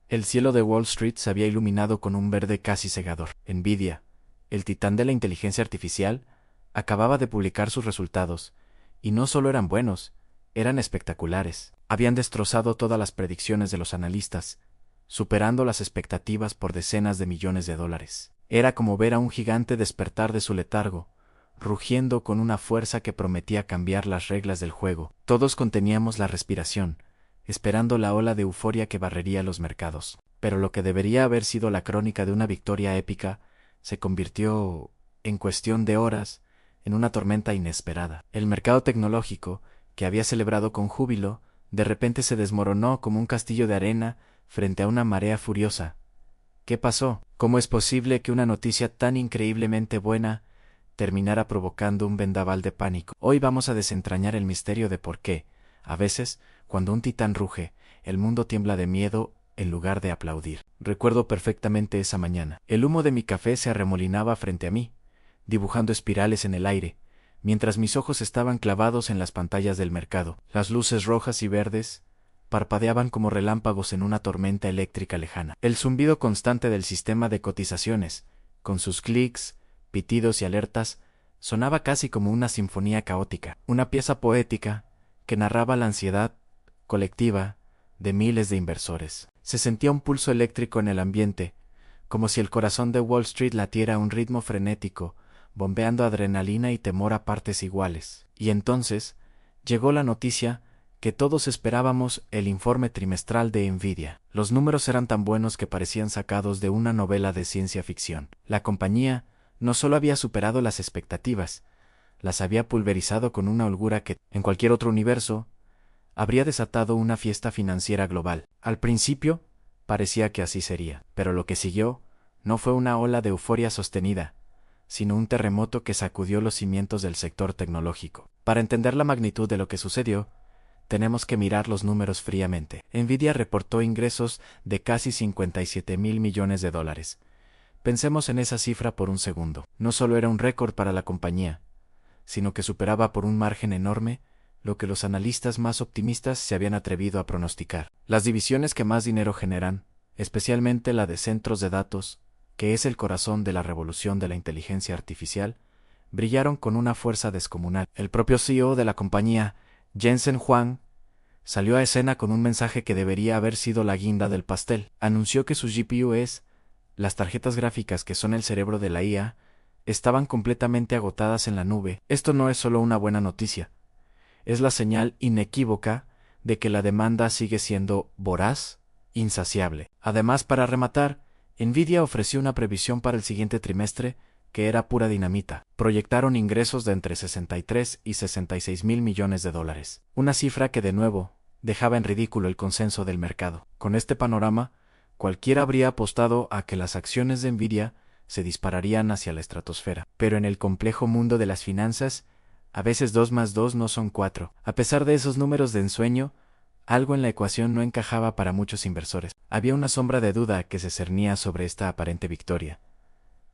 El cielo de Wall Street se había iluminado con un verde casi cegador. Nvidia, el titán de la inteligencia artificial, acababa de publicar sus resultados, y no solo eran buenos, eran espectaculares. Habían destrozado todas las predicciones de los analistas, superando las expectativas por decenas de millones de dólares. Era como ver a un gigante despertar de su letargo, rugiendo con una fuerza que prometía cambiar las reglas del juego. Todos conteníamos la respiración, esperando la ola de euforia que barrería los mercados. Pero lo que debería haber sido la crónica de una victoria épica se convirtió, en cuestión de horas, en una tormenta inesperada. El mercado tecnológico, que había celebrado con júbilo, de repente se desmoronó como un castillo de arena frente a una marea furiosa. ¿Qué pasó? ¿Cómo es posible que una noticia tan increíblemente buena terminara provocando un vendaval de pánico? Hoy vamos a desentrañar el misterio de por qué, a veces, cuando un titán ruge, el mundo tiembla de miedo en lugar de aplaudir. Recuerdo perfectamente esa mañana. El humo de mi café se arremolinaba frente a mí, dibujando espirales en el aire, mientras mis ojos estaban clavados en las pantallas del mercado. Las luces rojas y verdes parpadeaban como relámpagos en una tormenta eléctrica lejana. El zumbido constante del sistema de cotizaciones, con sus clics, pitidos y alertas, sonaba casi como una sinfonía caótica, una pieza poética que narraba la ansiedad colectiva de miles de inversores. Se sentía un pulso eléctrico en el ambiente, como si el corazón de Wall Street latiera a un ritmo frenético, bombeando adrenalina y temor a partes iguales. Y entonces llegó la noticia que todos esperábamos: el informe trimestral de Nvidia. Los números eran tan buenos que parecían sacados de una novela de ciencia ficción. La compañía no solo había superado las expectativas, las había pulverizado con una holgura que, en cualquier otro universo, habría desatado una fiesta financiera global. Al principio, parecía que así sería, pero lo que siguió no fue una ola de euforia sostenida, sino un terremoto que sacudió los cimientos del sector tecnológico. Para entender la magnitud de lo que sucedió, tenemos que mirar los números fríamente. Nvidia reportó ingresos de casi 57.000 millones de dólares. Pensemos en esa cifra por un segundo. No solo era un récord para la compañía, sino que superaba por un margen enorme lo que los analistas más optimistas se habían atrevido a pronosticar. Las divisiones que más dinero generan, especialmente la de centros de datos, que es el corazón de la revolución de la inteligencia artificial, brillaron con una fuerza descomunal. El propio CEO de la compañía, Jensen Huang, salió a escena con un mensaje que debería haber sido la guinda del pastel. Anunció que sus GPUs, las tarjetas gráficas que son el cerebro de la IA, estaban completamente agotadas en la nube. Esto no es solo una buena noticia, es la señal inequívoca de que la demanda sigue siendo voraz, insaciable. Además, para rematar, Nvidia ofreció una previsión para el siguiente trimestre que era pura dinamita. Proyectaron ingresos de entre 63 y 66.000 millones de dólares, una cifra que de nuevo dejaba en ridículo el consenso del mercado. Con este panorama, cualquiera habría apostado a que las acciones de Nvidia se dispararían hacia la estratosfera. Pero en el complejo mundo de las finanzas, a veces 2 más 2 no son 4. A pesar de esos números de ensueño, algo en la ecuación no encajaba para muchos inversores. Había una sombra de duda que se cernía sobre esta aparente victoria.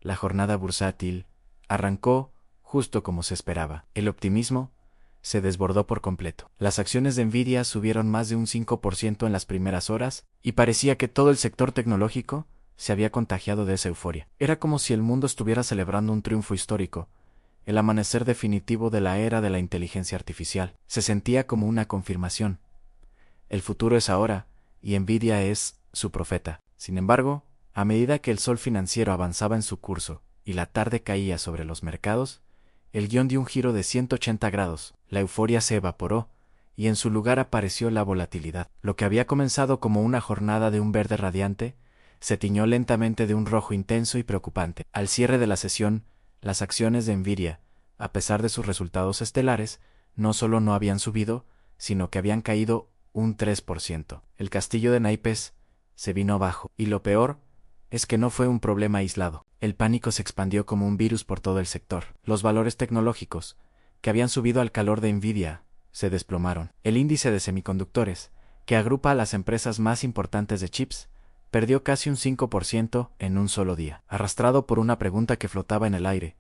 La jornada bursátil arrancó justo como se esperaba. El optimismo se desbordó por completo. Las acciones de Nvidia subieron más de un 5% en las primeras horas, y parecía que todo el sector tecnológico se había contagiado de esa euforia. Era como si el mundo estuviera celebrando un triunfo histórico, el amanecer definitivo de la era de la inteligencia artificial. Se sentía como una confirmación. El futuro es ahora, y Nvidia es su profeta. Sin embargo, a medida que el sol financiero avanzaba en su curso y la tarde caía sobre los mercados, el guión dio un giro de 180 grados. La euforia se evaporó, y en su lugar apareció la volatilidad. Lo que había comenzado como una jornada de un verde radiante, se tiñó lentamente de un rojo intenso y preocupante. Al cierre de la sesión, las acciones de Nvidia, a pesar de sus resultados estelares, no solo no habían subido, sino que habían caído un 3%. El castillo de naipes se vino abajo, y lo peor es que no fue un problema aislado. El pánico se expandió como un virus por todo el sector. Los valores tecnológicos, que habían subido al calor de Nvidia, se desplomaron. El índice de semiconductores, que agrupa a las empresas más importantes de chips, perdió casi un 5% en un solo día, arrastrado por una pregunta que flotaba en el aire.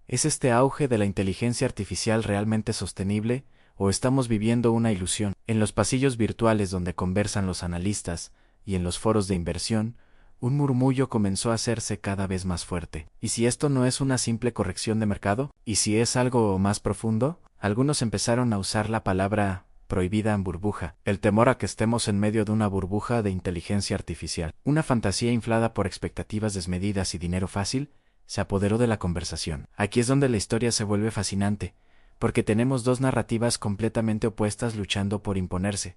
¿Es este auge de la inteligencia artificial realmente sostenible, o estamos viviendo una ilusión? En los pasillos virtuales donde conversan los analistas, y en los foros de inversión, un murmullo comenzó a hacerse cada vez más fuerte. ¿Y si esto no es una simple corrección de mercado? ¿Y si es algo más profundo? Algunos empezaron a usar la palabra prohibida en burbuja, el temor a que estemos en medio de una burbuja de inteligencia artificial. Una fantasía inflada por expectativas desmedidas y dinero fácil se apoderó de la conversación. Aquí es donde la historia se vuelve fascinante, porque tenemos dos narrativas completamente opuestas luchando por imponerse.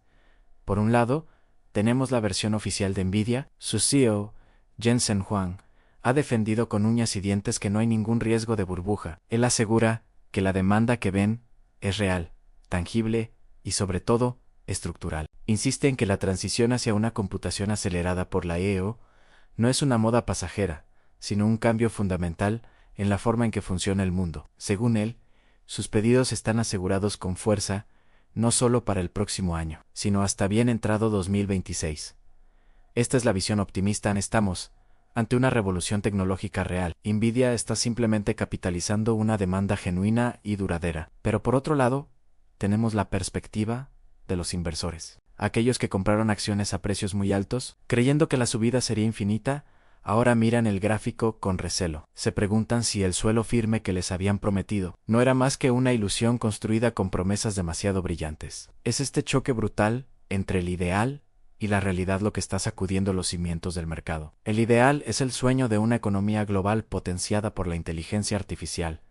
Por un lado, tenemos la versión oficial de Nvidia. Su CEO, Jensen Huang, ha defendido con uñas y dientes que no hay ningún riesgo de burbuja. Él asegura que la demanda que ven es real, tangible y sobre todo, estructural. Insiste en que la transición hacia una computación acelerada por la EO no es una moda pasajera, sino un cambio fundamental en la forma en que funciona el mundo. Según él, sus pedidos están asegurados con fuerza no solo para el próximo año, sino hasta bien entrado 2026. Esta es la visión optimista. Estamos ante una revolución tecnológica real. Nvidia está simplemente capitalizando una demanda genuina y duradera. Pero por otro lado, tenemos la perspectiva de los inversores. Aquellos que compraron acciones a precios muy altos, creyendo que la subida sería infinita, ahora miran el gráfico con recelo. Se preguntan si el suelo firme que les habían prometido no era más que una ilusión construida con promesas demasiado brillantes. Es este choque brutal entre el ideal y la realidad lo que está sacudiendo los cimientos del mercado. El ideal es el sueño de una economía global potenciada por la inteligencia artificial,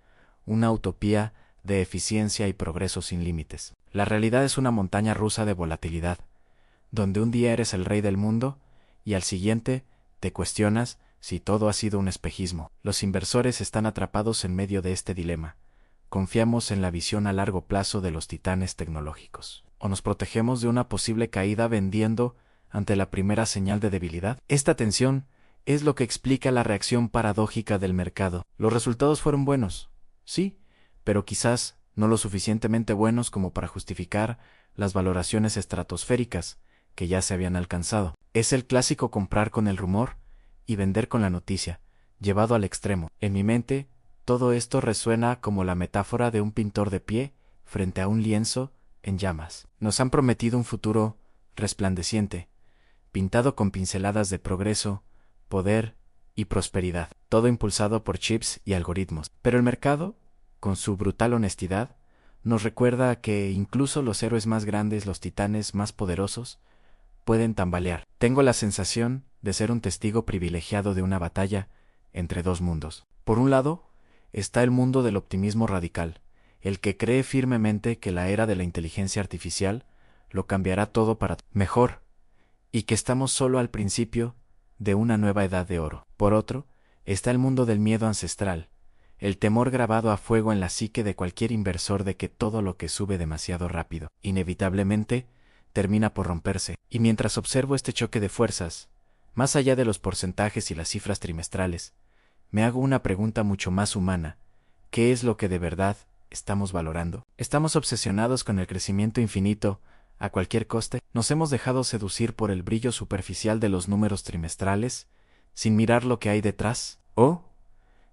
una utopía de eficiencia y progreso sin límites. La realidad es una montaña rusa de volatilidad, donde un día eres el rey del mundo y al siguiente te cuestionas si todo ha sido un espejismo. Los inversores están atrapados en medio de este dilema. Confiamos en la visión a largo plazo de los titanes tecnológicos, o nos protegemos de una posible caída vendiendo ante la primera señal de debilidad. Esta tensión es lo que explica la reacción paradójica del mercado. Los resultados fueron buenos, sí, pero quizás no lo suficientemente buenos como para justificar las valoraciones estratosféricas que ya se habían alcanzado. Es el clásico comprar con el rumor y vender con la noticia, llevado al extremo. En mi mente, todo esto resuena como la metáfora de un pintor de pie frente a un lienzo en llamas. Nos han prometido un futuro resplandeciente, pintado con pinceladas de progreso, poder y prosperidad, todo impulsado por chips y algoritmos. Pero el mercado, con su brutal honestidad, nos recuerda que incluso los héroes más grandes, los titanes más poderosos, pueden tambalear. Tengo la sensación de ser un testigo privilegiado de una batalla entre dos mundos. Por un lado, está el mundo del optimismo radical, el que cree firmemente que la era de la inteligencia artificial lo cambiará todo para mejor, y que estamos solo al principio de una nueva edad de oro. Por otro, está el mundo del miedo ancestral, el temor grabado a fuego en la psique de cualquier inversor de que todo lo que sube demasiado rápido, inevitablemente, termina por romperse. Y mientras observo este choque de fuerzas, más allá de los porcentajes y las cifras trimestrales, me hago una pregunta mucho más humana. ¿Qué es lo que de verdad estamos valorando? ¿Estamos obsesionados con el crecimiento infinito a cualquier coste? ¿Nos hemos dejado seducir por el brillo superficial de los números trimestrales, sin mirar lo que hay detrás? ¿O,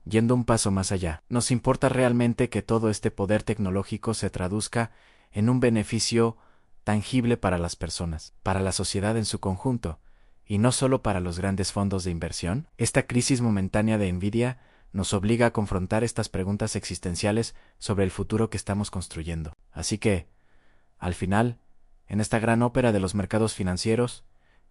yendo un paso más allá, nos importa realmente que todo este poder tecnológico se traduzca en un beneficio tangible para las personas, para la sociedad en su conjunto, y no solo para los grandes fondos de inversión? Esta crisis momentánea de Nvidia nos obliga a confrontar estas preguntas existenciales sobre el futuro que estamos construyendo. Así que, al final, en esta gran ópera de los mercados financieros,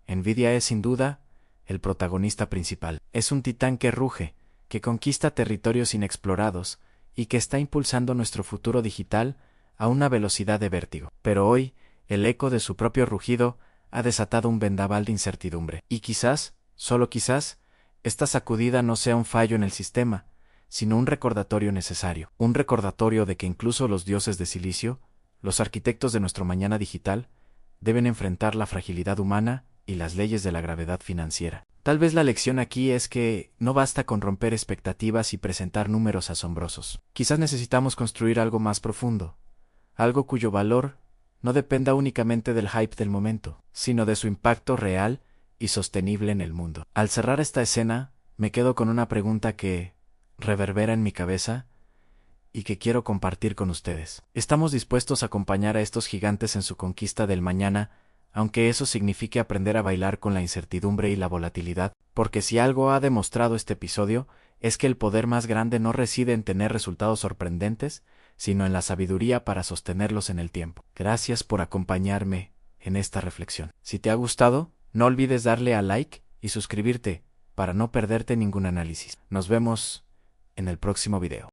Nvidia es sin duda el protagonista principal. Es un titán que ruge, que conquista territorios inexplorados y que está impulsando nuestro futuro digital a una velocidad de vértigo. Pero hoy, el eco de su propio rugido ha desatado un vendaval de incertidumbre. Y quizás, solo quizás, esta sacudida no sea un fallo en el sistema, sino un recordatorio necesario. Un recordatorio de que incluso los dioses de silicio, los arquitectos de nuestro mañana digital, deben enfrentar la fragilidad humana y las leyes de la gravedad financiera. Tal vez la lección aquí es que no basta con romper expectativas y presentar números asombrosos. Quizás necesitamos construir algo más profundo, algo cuyo valor no dependa únicamente del hype del momento, sino de su impacto real y sostenible en el mundo. Al cerrar esta escena, me quedo con una pregunta que reverbera en mi cabeza y que quiero compartir con ustedes. ¿Estamos dispuestos a acompañar a estos gigantes en su conquista del mañana aunque eso signifique aprender a bailar con la incertidumbre y la volatilidad, porque si algo ha demostrado este episodio, es que el poder más grande no reside en tener resultados sorprendentes, sino en la sabiduría para sostenerlos en el tiempo. Gracias por acompañarme en esta reflexión. Si te ha gustado, no olvides darle a like y suscribirte para no perderte ningún análisis. Nos vemos en el próximo video.